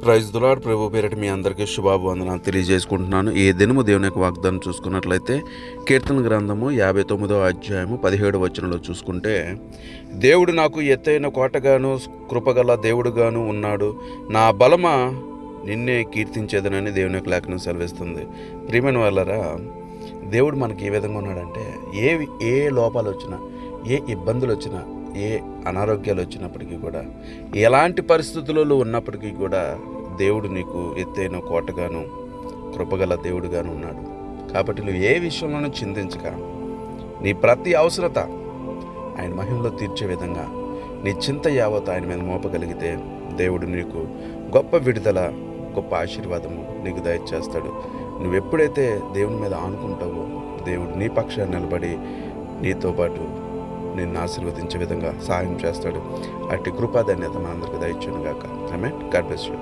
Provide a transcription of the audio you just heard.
Praise the lord. ప్రభు పేరిట మీ అందరికీ శుభాభివందనాలు తెలియజేసుకుంటున్నాను. ఈ దినము దేవుని యొక్క వాగ్దానం చూసుకున్నట్లయితే కీర్తన గ్రంథము 59వ అధ్యాయము 17వ వచనంలో చూసుకుంటే, దేవుడు నాకు ఎత్తైన కోటగాను కృపగల దేవుడుగాను ఉన్నాడు, నా బలమా నిన్నే కీర్తించేదనని దేవుని యొక్క లేఖనం సెలవిస్తుంది. ప్రియమైన వాళ్ళరా, దేవుడు మనకి ఏ విధంగా ఉన్నాడంటే, ఏ లోపాలు వచ్చినా, ఏ ఇబ్బందులు వచ్చినా, ఏ అనారోగ్యాలు వచ్చినప్పటికీ కూడా, ఎలాంటి పరిస్థితులలో ఉన్నప్పటికీ కూడా దేవుడు నీకు ఎత్తైన కోటగాను కృపగల దేవుడుగాను ఉన్నాడు. కాబట్టి నువ్వు ఏ విషయంలోనూ చింతించక, నీ ప్రతి అవసరత ఆయన మహిమలో తీర్చే విధంగా నీ చింత యావత్ ఆయన మీద మోపగలిగితే దేవుడు నీకు గొప్ప విడుదల, గొప్ప ఆశీర్వాదము నీకు దయచేస్తాడు. నువ్వు ఎప్పుడైతే దేవుని మీద ఆనుకుంటావో దేవుడు నీ పక్షాన్ని నిలబడి నీతో పాటు నిన్ను ఆశీర్వదించే విధంగా సహాయం చేస్తాడు. అట్టి కృపాధన్యత మనందరికీ దయచేయును గాక. ఆమేన్. God bless you.